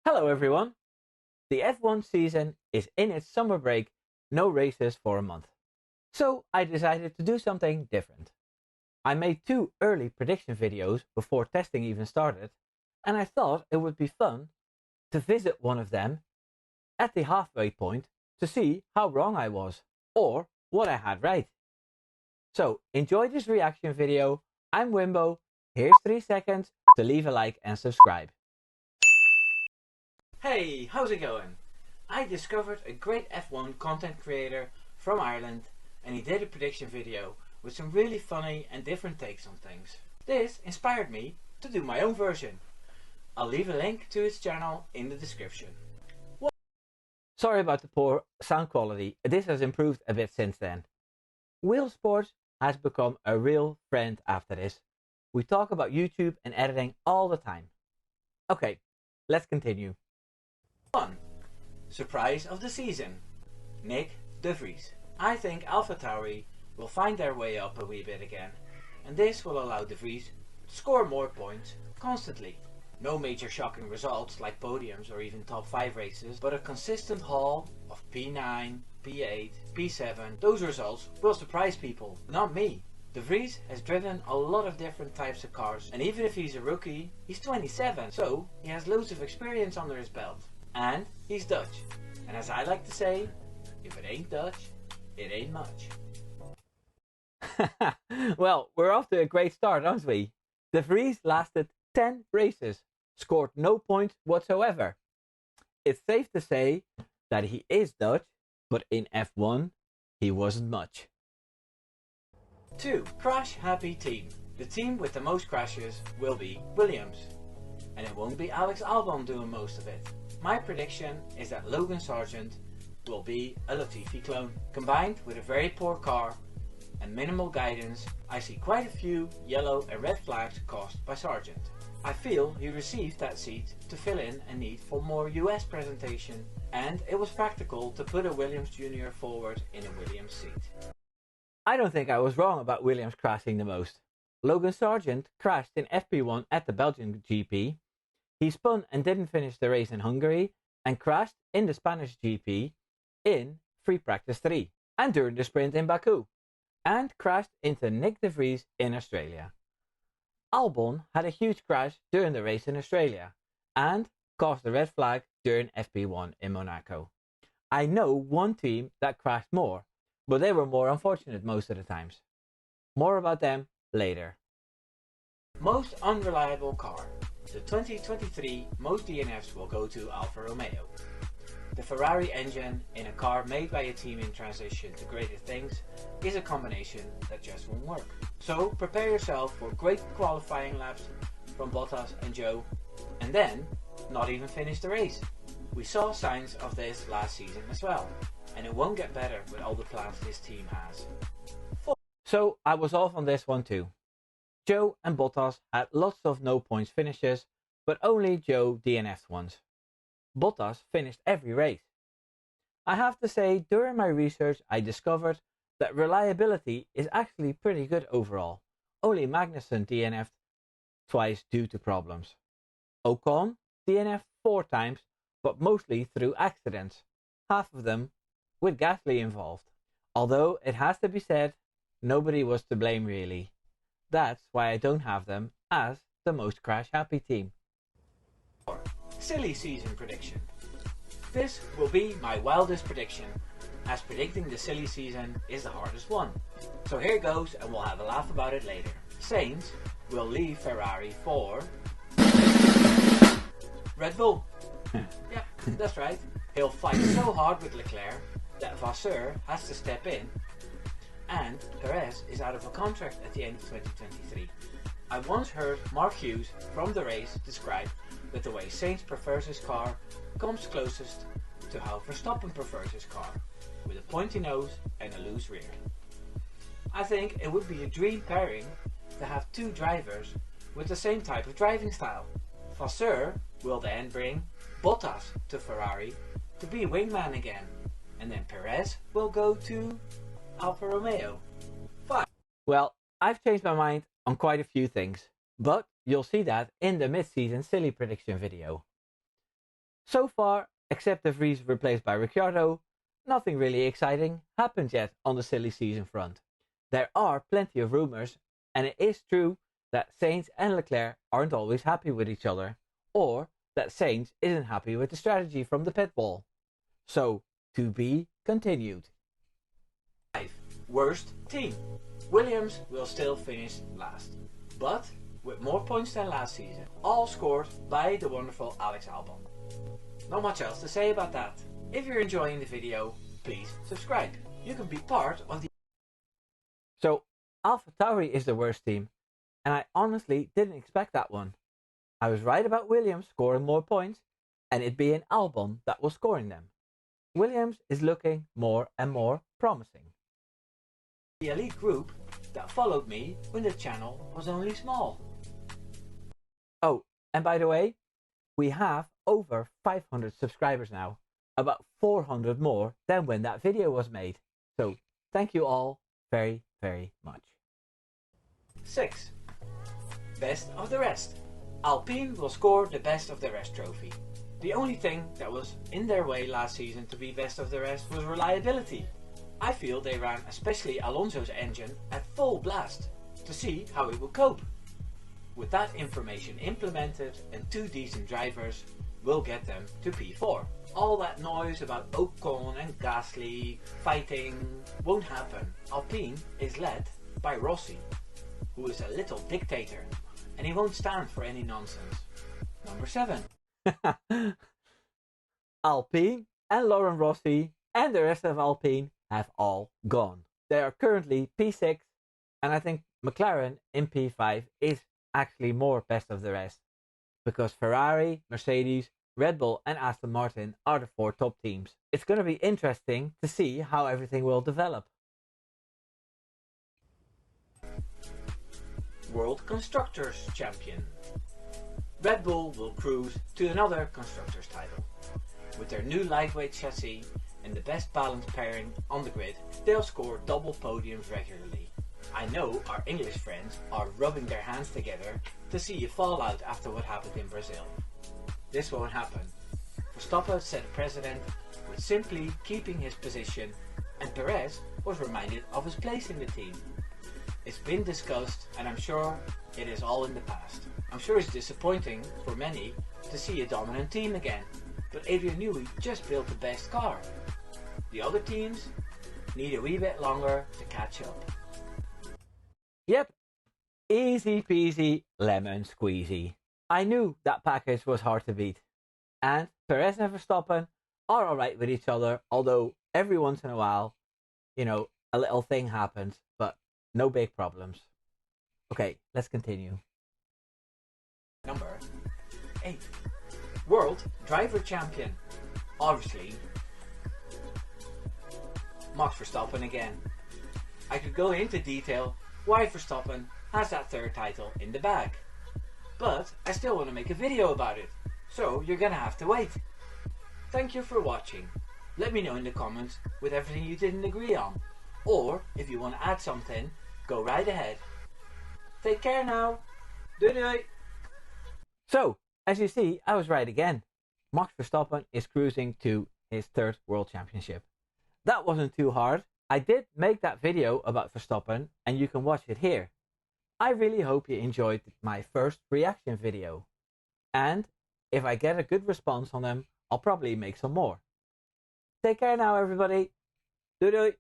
Hello everyone! The F1 season is in its summer break, no races for a month. So I decided to do something different. I made two early prediction videos before testing even started, and I thought it would be fun to visit one of them at the halfway point to see how wrong I was, or what I had right. So enjoy this reaction video. I'm Wimbo. Here's 3 seconds to leave a like and subscribe. Hey, how's it going? I discovered a great F1 content creator from Ireland, and he did a prediction video with some really funny and different takes on things. This inspired me to do my own version. I'll leave a link to his channel in the description. Sorry about the poor sound quality, this has improved a bit since then. Wheel Sports has become a real friend after this. We talk about YouTube and editing all the time. Okay, let's continue. 1. Surprise of the season. Nick De Vries. I think AlphaTauri will find their way up a wee bit again, and this will allow De Vries to score more points constantly. No major shocking results like podiums or even top 5 races, but a consistent haul of P9, P8, P7. Those results will surprise people, not me. De Vries has driven a lot of different types of cars, and even if he's a rookie, he's 27, so he has loads of experience under his belt. And he's Dutch. And as I like to say, if it ain't Dutch, it ain't much. Well, we're off to a great start, aren't we? De Vries lasted 10 races, scored no points whatsoever. It's safe to say that he is Dutch, but in F1, he wasn't much. 2. Crash happy team. The team with the most crashes will be Williams. And it won't be Alex Albon doing most of it. My prediction is that Logan Sargent will be a Latifi clone. Combined with a very poor car and minimal guidance, I see quite a few yellow and red flags caused by Sargent. I feel he received that seat to fill in a need for more US presentation, and it was practical to put a Williams Jr. forward in a Williams seat. I don't think I was wrong about Williams crashing the most. Logan Sargent crashed in FP1 at the Belgian GP. He spun and didn't finish the race in Hungary, and crashed in the Spanish GP in free practice 3 and during the sprint in Baku, and crashed into Nick De Vries in Australia. Albon had a huge crash during the race in Australia and caused a red flag during FP1 in Monaco. I know one team that crashed more, but they were more unfortunate most of the times. More about them later. Most unreliable car. The 2023 most DNFs will go to Alfa Romeo. The Ferrari engine in a car made by a team in transition to greater things is a combination that just won't work. So prepare yourself for great qualifying laps from Bottas and Zhou, and then not even finish the race. We saw signs of this last season as well, and it won't get better with all the plans this team has. So I was off on this one too. Zhou and Bottas had lots of no points finishes, but only Zhou DNF'd once. Bottas finished every race. I have to say, during my research I discovered that reliability is actually pretty good overall. Only Magnussen DNF'd twice due to problems. Ocon DNF'd 4 times, but mostly through accidents, half of them with Gasly involved. Although it has to be said, nobody was to blame really. That's why I don't have them as the most crash happy team. Silly season prediction. This will be my wildest prediction, as predicting the silly season is the hardest one. So here goes, and we'll have a laugh about it later. Sainz will leave Ferrari for Red Bull. Yep, that's right. He'll fight so hard with Leclerc that Vasseur has to step in, and Perez is out of a contract at the end of 2023. I once heard Mark Hughes from the race describe that the way Sainz prefers his car comes closest to how Verstappen prefers his car, with a pointy nose and a loose rear. I think it would be a dream pairing to have 2 drivers with the same type of driving style. Vasseur will then bring Bottas to Ferrari to be wingman again, and then Perez will go to Alfa Romeo. 5. Well, I've changed my mind on quite a few things, but you'll see that in the mid-season silly prediction video. So far, except De Vries replaced by Ricciardo, nothing really exciting happened yet on the silly season front. There are plenty of rumours, and it is true that Sainz and Leclerc aren't always happy with each other, or that Sainz isn't happy with the strategy from the pit wall. So, to be continued. 5. Worst team. Williams will still finish last, but with more points than last season, all scored by the wonderful Alex Albon. Not much else to say about that. If you're enjoying the video, please subscribe. You can be part of the... So, AlphaTauri is the worst team, and I honestly didn't expect that one. I was right about Williams scoring more points, and it being Albon that was scoring them. Williams is looking more and more promising. The elite group that followed me when the channel was only small. Oh, and by the way, we have over 500 subscribers now, about 400 more than when that video was made. So thank you all very, very much. 6. Best of the rest. Alpine will score the best of the rest trophy. The only thing that was in their way last season to be best of the rest was reliability. I feel they ran especially Alonso's engine at full blast to see how it would cope. With that information implemented and 2 decent drivers, we'll get them to P4. All that noise about Ocon and Gasly fighting won't happen. Alpine is led by Rossi, who is a little dictator, and he won't stand for any nonsense. Number 7. Alpine and Laurent Rossi and the rest of Alpine have all gone. They are currently P6, and I think McLaren in P5 is actually more best of the rest, because Ferrari, Mercedes, Red Bull and Aston Martin are the 4 top teams. It's going to be interesting to see how everything will develop. World Constructors Champion. Red Bull will cruise to another Constructors title. With their new lightweight chassis and the best balanced pairing on the grid, they'll score double podiums regularly. I know our English friends are rubbing their hands together to see a fallout after what happened in Brazil. This won't happen. Verstappen set a precedent with simply keeping his position, and Perez was reminded of his place in the team. It's been discussed, and I'm sure it is all in the past. I'm sure it's disappointing for many to see a dominant team again, but Adrian Newey just built the best car. The other teams need a wee bit longer to catch up. Yep, easy peasy lemon squeezy. I knew that package was hard to beat. And Perez and Verstappen are alright with each other, although every once in a while, a little thing happens, but no big problems. Okay, let's continue. Number 8. World Driver Champion. Obviously, Max Verstappen again. I could go into detail why Verstappen has that 3rd title in the bag, but I still want to make a video about it, so you're gonna have to wait. Thank you for watching. Let me know in the comments with everything you didn't agree on, or if you want to add something, go right ahead. Take care now. Doei doei. So, as you see, I was right again. Max Verstappen is cruising to his 3rd World Championship. That wasn't too hard. I did make that video about Verstappen, and you can watch it here. I really hope you enjoyed my first reaction video. And if I get a good response on them, I'll probably make some more. Take care now, everybody. Doei doei.